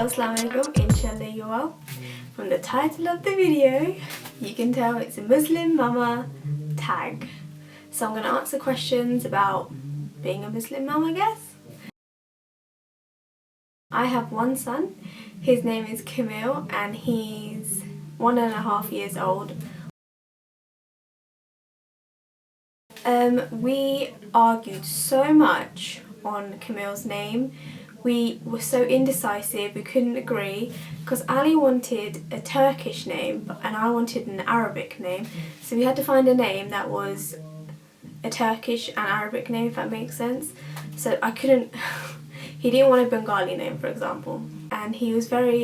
Assalamu alaikum, inshallah you're well. From the title of the video, you can tell it's a Muslim mama tag. So I'm going to answer questions about being a Muslim mum, I guess. I have one son, his name is Camille and he's 1.5 years old. We argued so much on Camille's name. We were so indecisive, we couldn't agree because Ali wanted a Turkish name and I wanted an Arabic name. So we had to find a name that was a Turkish and Arabic name, if that makes sense. So I couldn't, he didn't want a Bengali name, for example. And he was very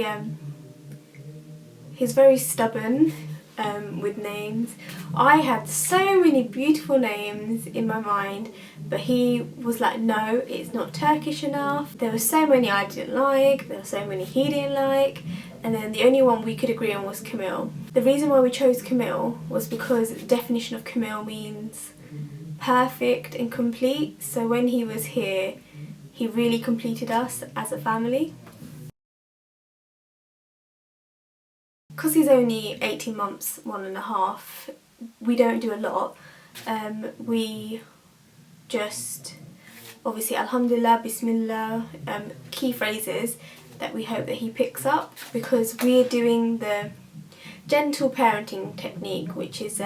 stubborn with names. I had so many beautiful names in my mind, but he was like, no, it's not Turkish enough. There were so many I didn't like, there were so many he didn't like, and then the only one we could agree on was Camille. The reason why we chose Camille was because the definition of Camille means perfect and complete. So when he was here, he really completed us as a family. Because he's only 18 months, 1.5, we don't do a lot. We just, obviously, Alhamdulillah, Bismillah, key phrases that we hope that he picks up, because we're doing the gentle parenting technique, which is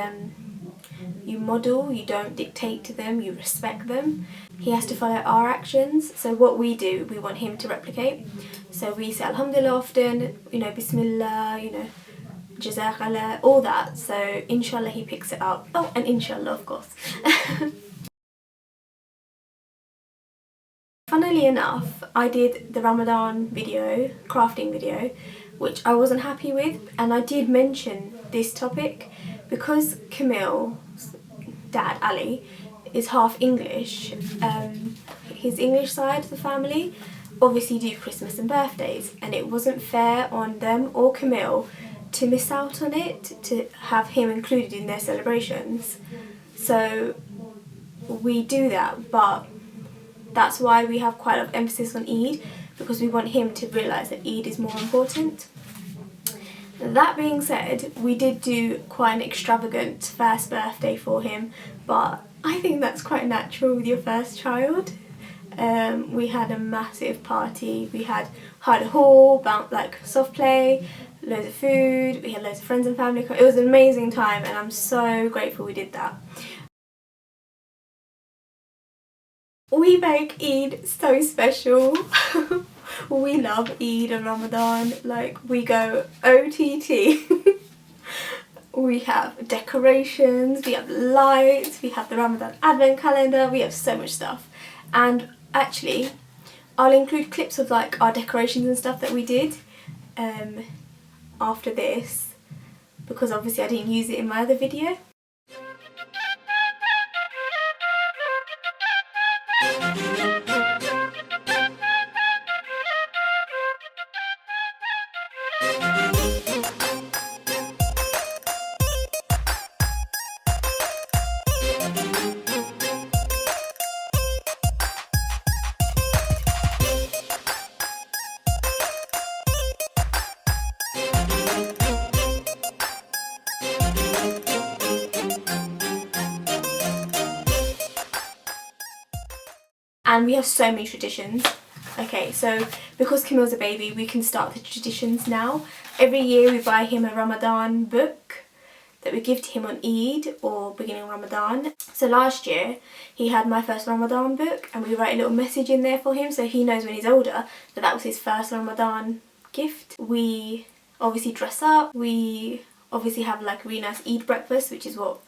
you model, you don't dictate to them, you respect them. He has to follow our actions, so what we do, we want him to replicate. So we say Alhamdulillah often, you know, Bismillah, you know, Jazakallah, all that. So inshallah he picks it up. Oh, and inshallah, of course. Funnily enough, I did the Ramadan video, crafting video, which I wasn't happy with, and I did mention this topic because Camille's dad, Ali, is half English. His English side of the family obviously do Christmas and birthdays, and it wasn't fair on them or Camille to miss out on it, to have him included in their celebrations. So we do that, but that's why we have quite a lot of emphasis on Eid, because we want him to realise that Eid is more important. That being said, we did do quite an extravagant first birthday for him, but I think that's quite natural with your first child. We had a massive party. We had a hall, like soft play, loads of food, we had loads of friends and family. It was an amazing time and I'm so grateful we did that. We make Eid so special. We love Eid and Ramadan, like we go OTT. We have decorations, we have lights, we have the Ramadan advent calendar, we have so much stuff. And actually, I'll include clips of like our decorations and stuff that we did after this, because obviously I didn't use it in my other video. And we have so many traditions. Okay, so because Camille's a baby, we can start the traditions now. Every year we buy him a Ramadan book that we give to him on Eid or beginning of Ramadan. So last year he had my first Ramadan book and we write a little message in there for him so he knows when he's older that that was his first Ramadan gift. We obviously dress up. We obviously have like a really nice Eid breakfast, which is what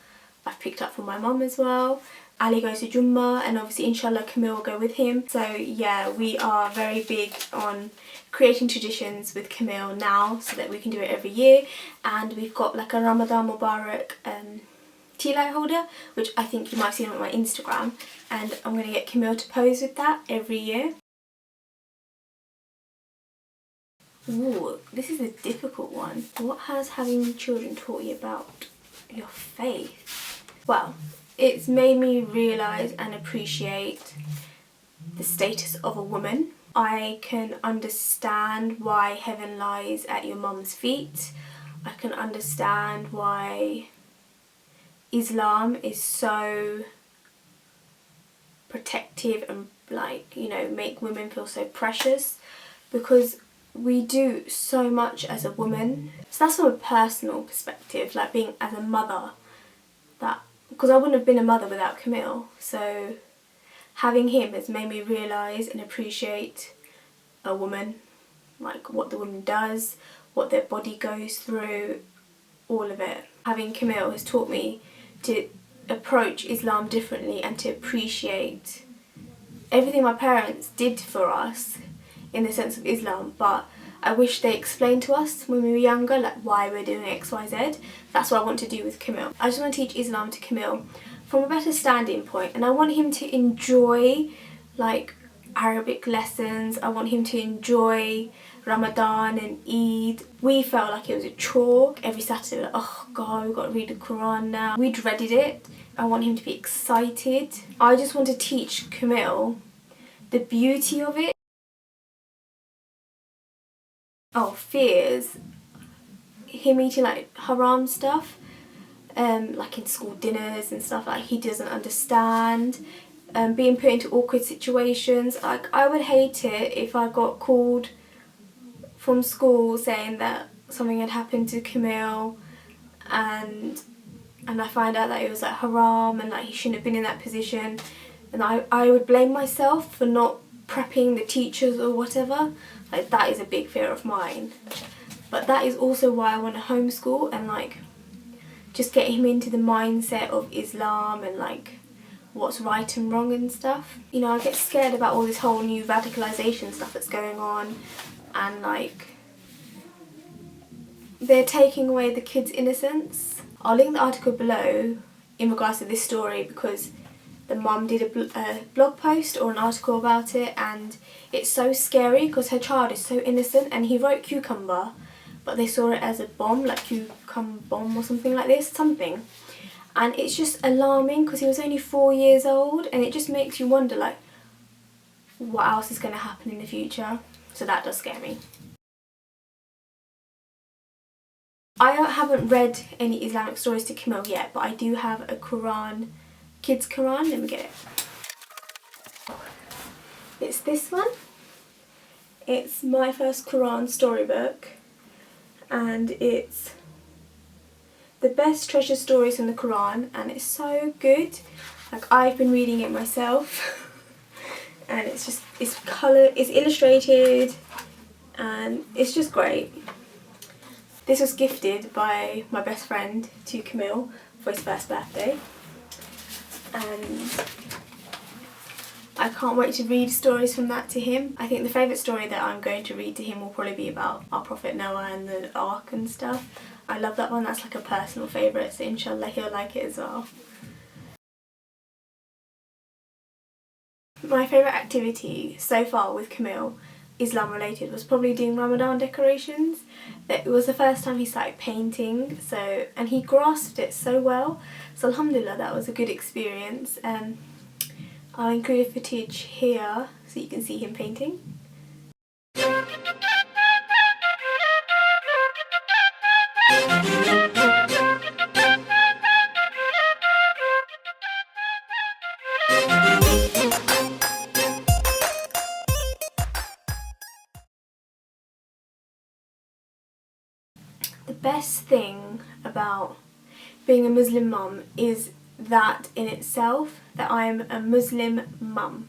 I've picked up from my mum as well. Ali goes to Jummah and obviously inshallah Camille will go with him. So yeah, we are very big on creating traditions with Camille now so that we can do it every year. And we've got like a Ramadan Mubarak tea light holder, which I think you might have seen on my Instagram, and I'm going to get Camille to pose with that every year. Ooh, this is a difficult one. What has having children taught you about your faith? Well, it's made me realise and appreciate the status of a woman. I can understand why heaven lies at your mum's feet. I can understand why Islam is so protective and, like, you know, make women feel so precious, because we do so much as a woman. So that's from a personal perspective, like being as a mother, that because I wouldn't have been a mother without Camille. So having him has made me realise and appreciate a woman, like what the woman does, what their body goes through, all of it. Having Camille has taught me to approach Islam differently and to appreciate everything my parents did for us in the sense of Islam, but I wish they explained to us when we were younger, like why we're doing X, Y, Z. That's what I want to do with Camille. I just want to teach Islam to Camille from a better standing point, and I want him to enjoy like Arabic lessons. I want him to enjoy Ramadan and Eid. We felt like it was a chore every Saturday, like, oh God, we've got to read the Quran now. We dreaded it. I want him to be excited. I just want to teach Camille the beauty of it. Oh, fears. Him eating like haram stuff, like in school dinners and stuff, like he doesn't understand. Being put into awkward situations. Like, I would hate it if I got called from school saying that something had happened to Camille and I find out that it was like haram and like he shouldn't have been in that position, and I would blame myself for not prepping the teachers or whatever. Like, that is a big fear of mine. But that is also why I want to homeschool and like just get him into the mindset of Islam and like what's right and wrong and stuff. You know, I get scared about all this whole new radicalisation stuff that's going on, and like they're taking away the kids' innocence. I'll link the article below in regards to this story, because the mum did a blog post or an article about it, and it's so scary because her child is so innocent, and he wrote cucumber but they saw it as a bomb, like cucumber bomb or something like this, something. And it's just alarming because he was only 4 years old, and it just makes you wonder like what else is going to happen in the future. So that does scare me. I haven't read any Islamic stories to Camille yet, but I do have a Quran, kids Quran. Let me get it. It's this one. It's my first Quran storybook, and it's the best treasured stories in the Quran, and it's so good. Like, I've been reading it myself and it's just, it's colour, it's illustrated, and it's just great. This was gifted by my best friend to Camille for his first birthday, and I can't wait to read stories from that to him. I think the favourite story that I'm going to read to him will probably be about our Prophet Noah and the Ark and stuff. I love that one, that's like a personal favourite, so inshallah he'll like it as well. My favourite activity so far with Camille, Islam related, was probably doing Ramadan decorations. It was the first time he started painting, so, and he grasped it so well, so alhamdulillah that was a good experience. I'll include a footage here so you can see him painting. The best thing about being a Muslim mum is that in itself, that I'm a Muslim mum.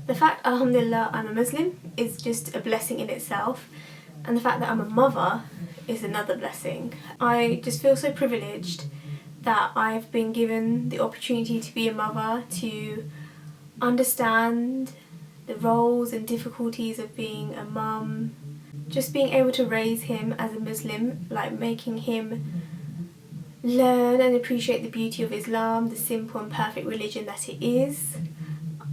The fact, alhamdulillah, I'm a Muslim is just a blessing in itself, and the fact that I'm a mother is another blessing. I just feel so privileged that I've been given the opportunity to be a mother, to understand the roles and difficulties of being a mum, just being able to raise him as a Muslim, like making him learn and appreciate the beauty of Islam, the simple and perfect religion that it is.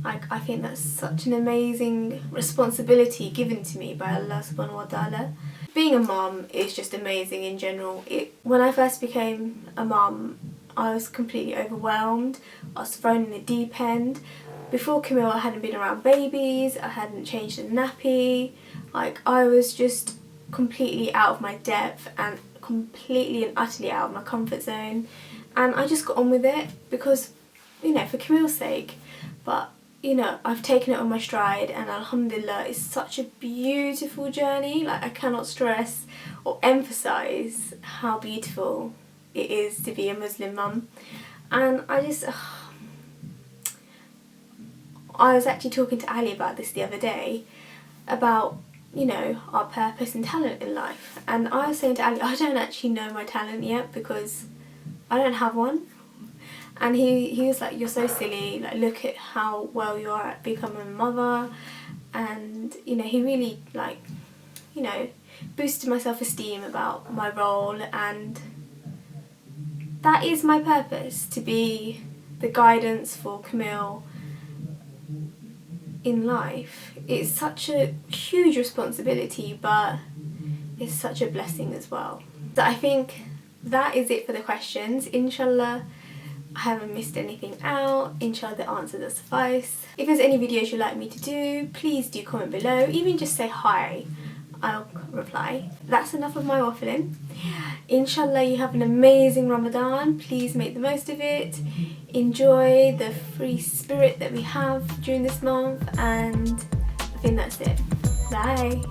I think that's such an amazing responsibility given to me by Allah subhanahu wa ta'ala. Being a mum is just amazing in general. When I first became a mum, I was completely overwhelmed. I was thrown in the deep end. before Camille I hadn't been around babies, I hadn't changed a nappy, like I was just completely out of my depth and completely and utterly out of my comfort zone, and I just got on with it because, you know, for Camille's sake. But you know, I've taken it on my stride, and alhamdulillah, it's such a beautiful journey. Like I cannot stress or emphasize how beautiful it is to be a Muslim mum. And I just I was actually talking to Ali about this the other day, about, you know, our purpose and talent in life, and I was saying to Ali, I don't actually know my talent yet because I don't have one. And he was like, you're so silly, like look at how well you are at becoming a mother. And you know, he really, like, you know, boosted my self-esteem about my role, and that is my purpose, to be the guidance for Camille in life. It's such a huge responsibility, but it's such a blessing as well. So I think that is it for the questions. Inshallah I haven't missed anything out. Inshallah the answers will suffice. If there's any videos you'd like me to do, please do comment below. Even just say hi, I'll reply. That's enough of my waffling. Inshallah you have an amazing Ramadan. Please make the most of it. Enjoy the free spirit that we have during this month, and I think that's it. Bye.